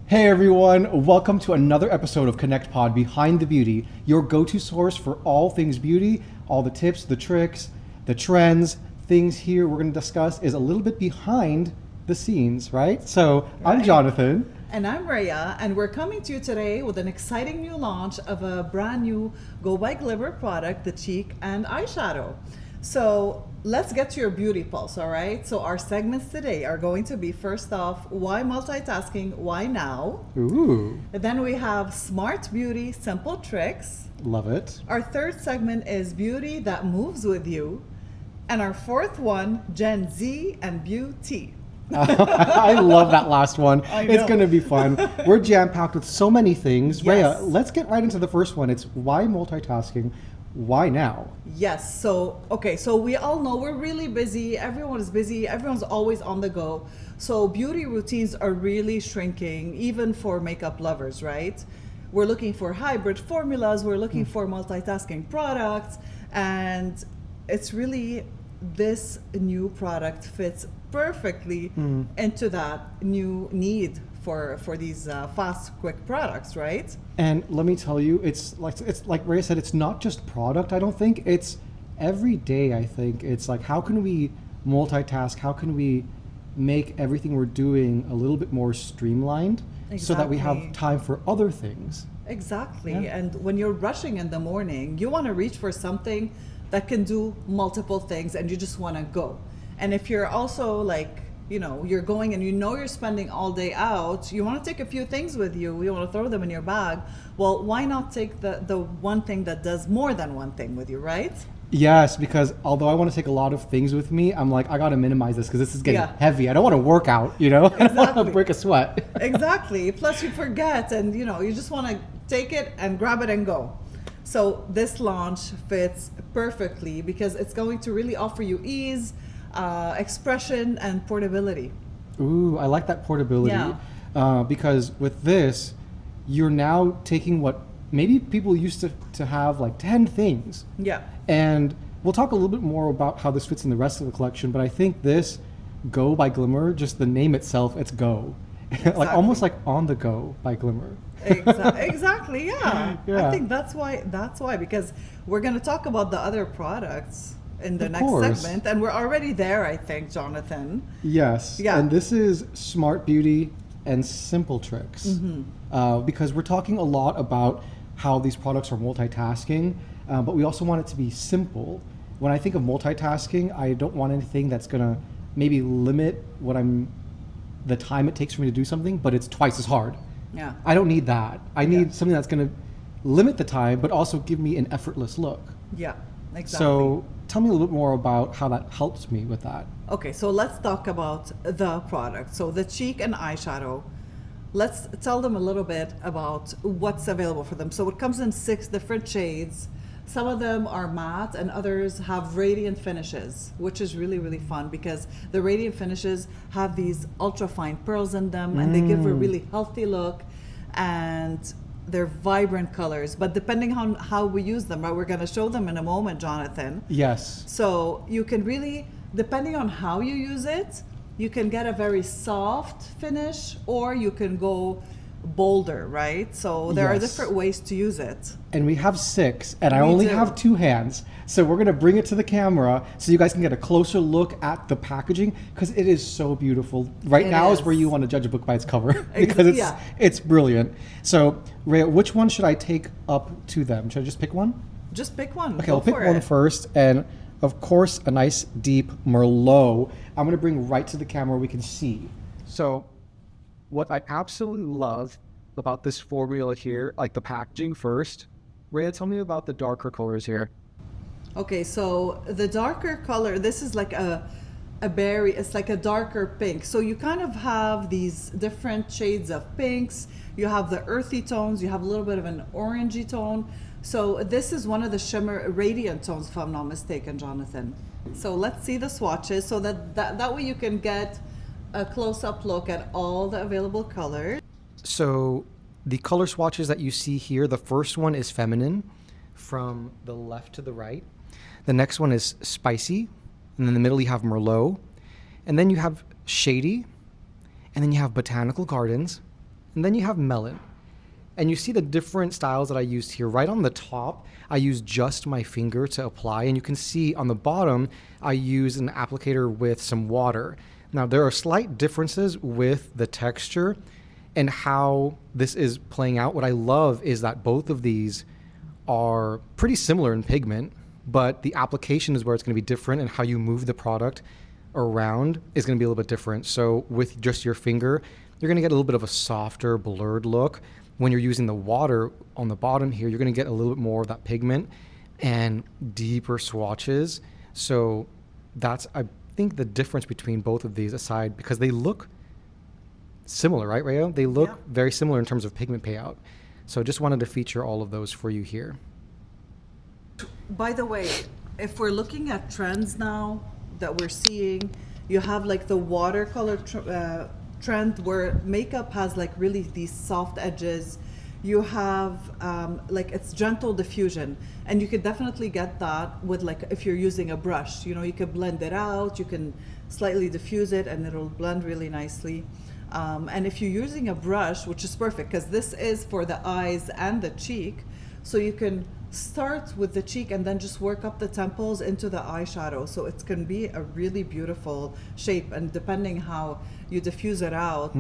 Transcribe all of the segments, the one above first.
Hey everyone, welcome to another episode of Connect Pod Behind the Beauty, your go-to source for all things beauty, all the tips, the tricks, the trends, things here we're going to discuss is a little bit behind the scenes, right? So I'm Jonathan. And I'm Raya, and we're coming to you today with an exciting new launch of a brand new Go by Glimmer product, the cheek and eyeshadow. So let's get to your beauty pulse, all right? So our segments today are going to be, first off, why multitasking, why now? Ooh. And then we have smart beauty, simple tricks. Love it. Our third segment is beauty that moves with you. And our fourth one, Gen Z and beauty. I love that last one. I know. It's going to be fun. We're jam-packed with so many things. Yes. Rhea, let's get right into the first one. It's why multitasking, why now? Yes. So we all know we're really busy. Everyone is busy. Everyone's always on the go. So beauty routines are really shrinking, even for makeup lovers, right? We're looking for hybrid formulas. We're looking for multitasking products. And it's really, this new product fits perfectly into that new need for these fast, quick products, right? And let me tell you, it's like Rhea said, it's not just product, I don't think. It's every day, I think. It's like, how can we multitask? How can we make everything we're doing a little bit more streamlined so that we have time for other things? Exactly. Yeah. And when you're rushing in the morning, you want to reach for something that can do multiple things and you just want to go. And if you're also like, you're going and you're spending all day out, you want to take a few things with you, you want to throw them in your bag. Well, why not take the one thing that does more than one thing with you, right? Yes, because although I want to take a lot of things with me, I'm like, I got to minimize this because this is getting heavy. I don't want to work out, I don't want to break a sweat. Exactly. Plus you forget and, you just want to take it and grab it and go. So this launch fits perfectly because it's going to really offer you ease, expression, and portability. Ooh, I like that portability. Yeah. Because with this, you're now taking what maybe people used to have like 10 things. Yeah. And we'll talk a little bit more about how this fits in the rest of the collection, but I think this Go by Glimmer, just the name itself, it's Go. Exactly. Like almost like On the Go by Glimmer. Exactly, yeah. Yeah. I think that's why, because we're going to talk about the other products in the next segment, and we're already there, I think, Jonathan. Yes. Yeah. And this is smart beauty and simple tricks. Because we're talking a lot about how these products are multitasking, but we also want it to be simple. When I think of multitasking, I don't want anything that's going to maybe limit the time it takes for me to do something, but it's twice as hard. Yeah. I don't need that. I need something that's going to limit the time, but also give me an effortless look. Yeah, exactly. So tell me a little bit more about how that helps me with that. Okay, so let's talk about the product. So the cheek and eyeshadow. Let's tell them a little bit about what's available for them. So it comes in 6 different shades. Some of them are matte and others have radiant finishes, which is really, really fun because the radiant finishes have these ultra fine pearls in them and they give a really healthy look and they're vibrant colors. But depending on how we use them, right, we're going to show them in a moment, Jonathan. Yes. So you can really, depending on how you use it, you can get a very soft finish or you can go bolder, right? So there are different ways to use it. And we have 6, and I only have 2 hands. So we're going to bring it to the camera so you guys can get a closer look at the packaging because it is so beautiful. Right now is where you want to judge a book by its cover because it's brilliant. So, Rhea, which one should I take up to them? Should I just pick one? Just pick one. Okay, I'll pick one first. And of course, a nice deep Merlot. I'm going to bring right to the camera we can see. So, what I absolutely love about this formula here, like the packaging first. Rhea, tell me about the darker colors here. Okay, so the darker color, this is like a berry, it's like a darker pink. So you kind of have these different shades of pinks. You have the earthy tones, you have a little bit of an orangey tone. So this is one of the shimmer radiant tones, if I'm not mistaken, Jonathan. So let's see the swatches so that way you can get a close-up look at all the available colors. So the color swatches that you see here, the first one is feminine from the left to the right. The next one is spicy. And in the middle you have Merlot. And then you have shady. And then you have botanical gardens. And then you have melon. And you see the different styles that I used here. Right on the top, I use just my finger to apply. And you can see on the bottom, I use an applicator with some water. Now, there are slight differences with the texture and how this is playing out. What I love is that both of these are pretty similar in pigment, but the application is where it's going to be different, and how you move the product around is going to be a little bit different. So with just your finger, you're going to get a little bit of a softer, blurred look. When you're using the water on the bottom here, you're going to get a little bit more of that pigment and deeper swatches. So that's, I think, the difference between both of these, aside because they look similar, right, Raya? They look very similar in terms of pigment payout. So just wanted to feature all of those for you here. By the way, if we're looking at trends now that we're seeing, you have like the watercolor trend where makeup has like really these soft edges. You have like it's gentle diffusion, and you could definitely get that with like if you're using a brush. You know, you can blend it out, you can slightly diffuse it, and it'll blend really nicely. And if you're using a brush, which is perfect because this is for the eyes and the cheek, so you can start with the cheek and then just work up the temples into the eyeshadow. So it can be a really beautiful shape, and depending how you diffuse it out,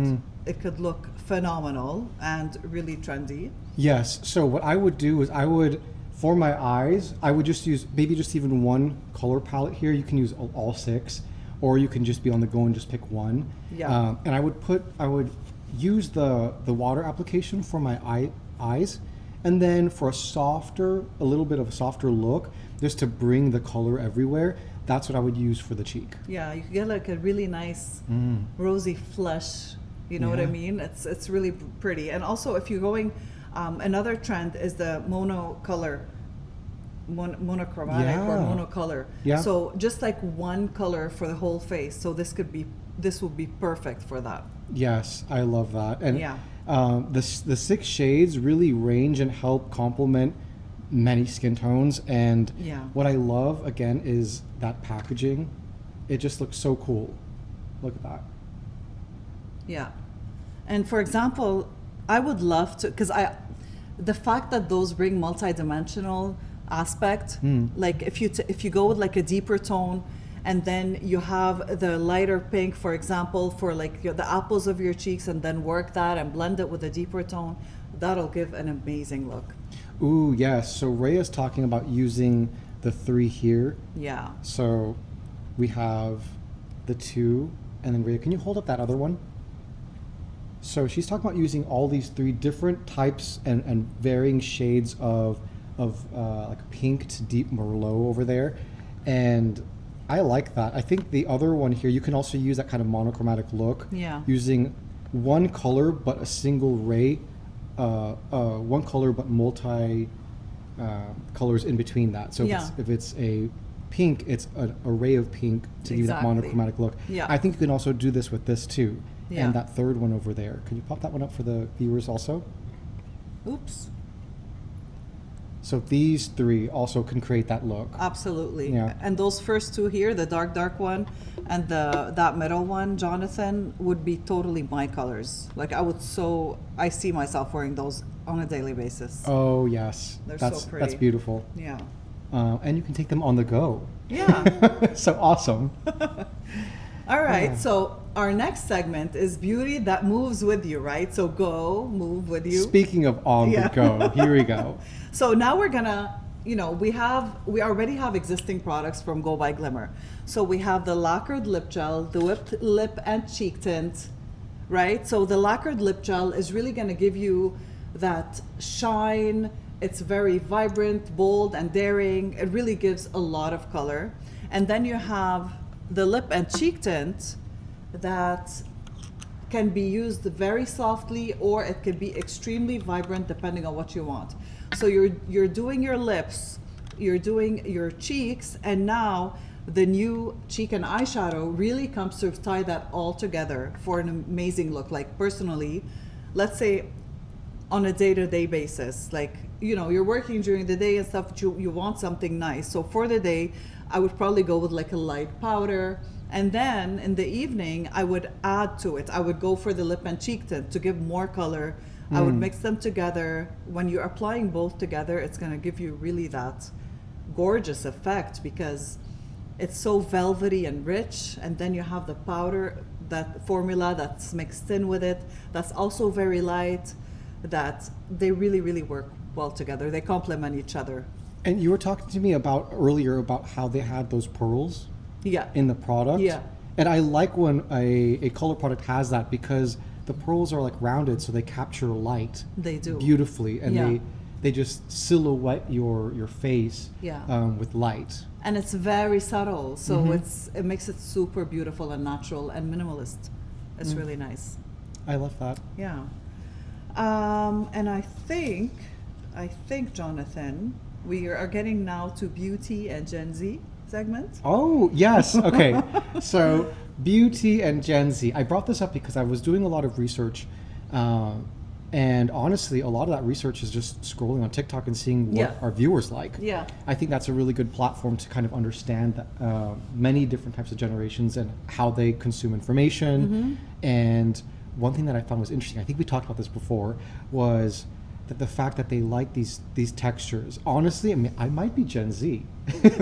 it could look phenomenal and really trendy. Yes. So what I would do is for my eyes, I would just use maybe just even one color palette here. You can use all six, or you can just be on the go and just pick one. Yeah. And I would use the water application for my eyes, and then for a little bit of a softer look, just to bring the color everywhere. That's what I would use for the cheek. Yeah, you can get like a really nice rosy flush. You know what I mean? It's really pretty. And also, if you're going, another trend is the monochromatic or monocolor. Yeah. So just like one color for the whole face. So this would be perfect for that. Yes, I love that. And Yeah. the 6 shades really range and help complement many skin tones. And what I love, again, is that packaging. It just looks so cool. Look at that. Yeah. And for example, I would love to, because the fact that those bring multi-dimensional aspect, like if you go with like a deeper tone, and then you have the lighter pink, for example, for like the apples of your cheeks, and then work that and blend it with a deeper tone, that'll give an amazing look. Ooh, yes. So Raya's talking about using the 3 here. Yeah. So we have the 2, and then Raya, can you hold up that other one? So she's talking about using all these 3 different types and varying shades of like pink to deep Merlot over there. And I like that. I think the other one here, you can also use that kind of monochromatic look. Yeah. Using one color but a single ray, one color but multi colors in between that. So if it's a pink, it's an array of pink to give you that monochromatic look. Yeah. I think you can also do this with this too. Yeah. And that third one over there. Can you pop that one up for the viewers also? Oops. So these 3 also can create that look. Absolutely. Yeah. And those first 2 here, the dark one and that middle one, Jonathan, would be totally my colors. Like I see myself wearing those on a daily basis. Oh yes, They're that's so pretty. that's beautiful. Yeah. And you can take them on the go. Yeah. So awesome. All right. So our next segment is beauty that moves with you, right? So move with you. Speaking of on the go, here we go. So now we're gonna, we already have existing products from Go by Glimmer. So we have the lacquered lip gel, the whipped lip and cheek tint, right? So the lacquered lip gel is really gonna give you that shine. It's very vibrant, bold, and daring. It really gives a lot of color. And then you have the lip and cheek tint that can be used very softly, or it can be extremely vibrant depending on what you want. So you're doing your lips, you're doing your cheeks, and now the new cheek and eyeshadow really comes to tie that all together for an amazing look. Like personally, let's say on a day-to-day basis, like you're working during the day and stuff, but you want something nice. So for the day, I would probably go with like a light powder And then in the evening, I would add to it. I would go for the lip and cheek tint to give more color. I would mix them together. When you're applying both together, it's going to give you really that gorgeous effect because it's so velvety and rich. And then you have the powder, that formula that's mixed in with it, that's also very light, that they really, really work well together. They complement each other. And you were talking to me about earlier about how they had those pearls Yeah. in the product. Yeah. And I like when a color product has that because the pearls are like rounded, so they capture light They do. beautifully, and Yeah. they just silhouette your face Yeah. with light. And it's very subtle, so Mm-hmm. it makes it super beautiful and natural and minimalist. It's really nice. I love that. Yeah. And I think, Jonathan, we are getting now to beauty and Gen Z segment. Oh, yes. Okay. So, beauty and Gen Z. I brought this up because I was doing a lot of research. And honestly, a lot of that research is just scrolling on TikTok and seeing what Yeah. our viewers like. Yeah. I think that's a really good platform to kind of understand many different types of generations and how they consume information. And one thing that I found was interesting, I think we talked about this before, was that the fact that they like these textures. Honestly, I mean, I might be Gen Z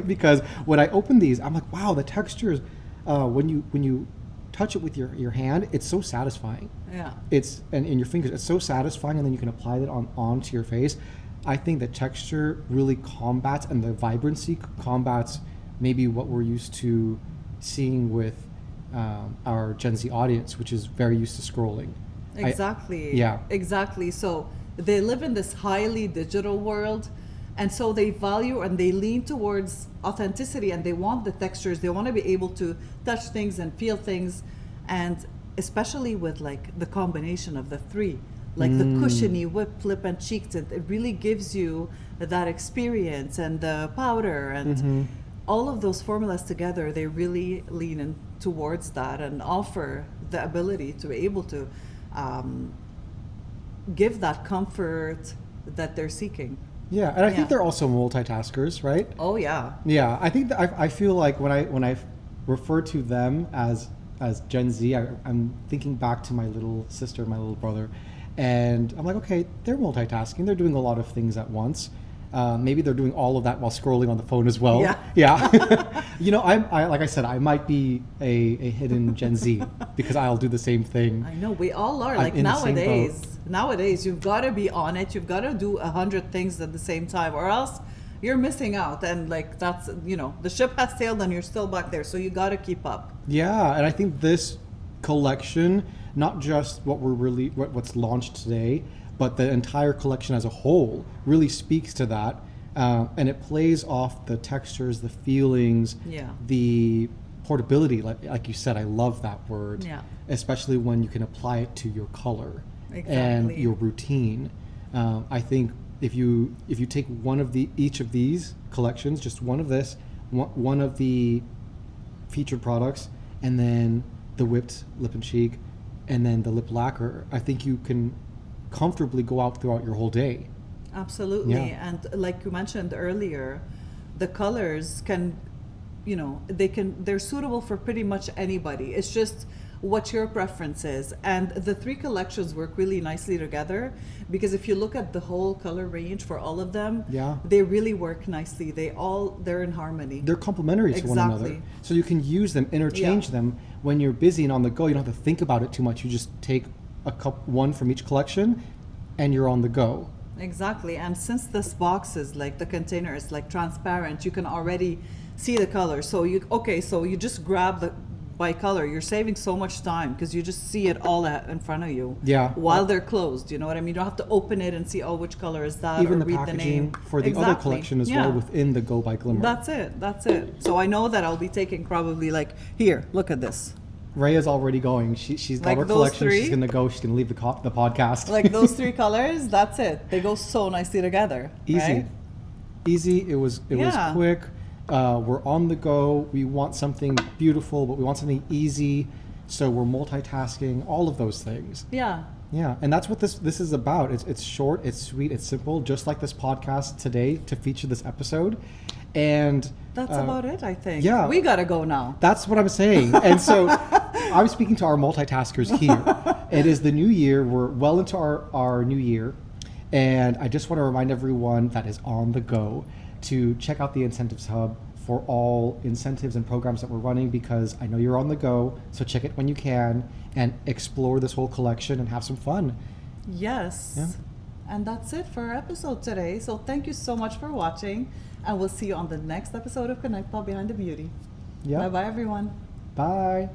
because when I open these, I'm like, wow, the textures. When you touch it with your hand, it's so satisfying. Yeah. It's and in your fingers, it's so satisfying, and then you can apply it onto your face. I think the texture really combats, and the vibrancy combats maybe what we're used to seeing with our Gen Z audience, which is very used to scrolling. Exactly. Yeah. Exactly. So they live in this highly digital world, and so they value and they lean towards authenticity, and they want the textures. They want to be able to touch things and feel things, and especially with like the combination of the three, like the cushiony whip, lip, and cheek tint. It really gives you that experience, and the powder and all of those formulas together. They really lean in towards that and offer the ability to be able to give that comfort that they're seeking. Yeah, and I Yeah. think they're also multitaskers, right? Oh yeah. Yeah, I think that I feel like when I refer to them as Gen Z, I'm thinking back to my little sister, my little brother, and I'm like, okay, they're multitasking. They're doing a lot of things at once. Maybe they're doing all of that while scrolling on the phone as well. Yeah. Yeah. You know, I like I said, I might be a hidden Gen Z because I'll do the same thing. I know we all are. I'm Like in the same boat. nowadays, you've got to be on it. You've got to do 100 things at the same time, or else you're missing out. And like that's the ship has sailed, and you're still back there. So you got to keep up. Yeah, and I think this collection, not just what's launched today, but the entire collection as a whole really speaks to that. And it plays off the textures, the feelings, Yeah. the portability. Like you said, I love that word. Yeah. Especially when you can apply it to your color and Exactly. your routine. I think if you take each of these collections, just one of one of the featured products, and then the whipped lip and cheek, and then the lip lacquer, I think you can comfortably go out throughout your whole day. Absolutely. Yeah. And like you mentioned earlier, the colors can, they're suitable for pretty much anybody. It's just what your preference is. And the three collections work really nicely together because if you look at the whole color range for all of them, Yeah. they really work nicely. They're in harmony. They're complementary to one another. Exactly. So you can use them, interchange Yeah. them when you're busy and on the go. You don't have to think about it too much. You just take one from each collection and you're on the go. Exactly. And since this box is like the container is like transparent, you can already see the color. So you just grab by color. You're saving so much time because you just see it all in front of you. Yeah. While they're closed, you know what I mean? You don't have to open it and see, which color is that, Even or the read packaging the name. for the other collection as well within the Go by Glimmer. That's it. So I know that I'll be taking probably here, look at this. Raya's already going. She's got Like her those collection. three? She's gonna go. She's gonna leave the podcast. Like those three colors, that's it. They go so nicely together. Easy, right? easy. It was Yeah. quick. We're on the go. We want something beautiful, but we want something easy. So we're multitasking. All of those things. Yeah. Yeah, and that's what this is about. It's short, it's sweet, it's simple, just like this podcast today to feature this episode. And That's about it, I think. Yeah. We gotta go now. that's what I'm saying. And so I'm speaking to our multitaskers here. It is the new year. We're well into our new year. And I just want to remind everyone that is on the go to check out the Incentives Hub for all incentives and programs that we're running, because I know you're on the go. So check it when you can and explore this whole collection and have some fun. Yes. Yeah. And that's it for our episode today. So thank you so much for watching, and we'll see you on the next episode of Connect Paul Behind the Beauty. Yeah. Bye bye, everyone. Bye.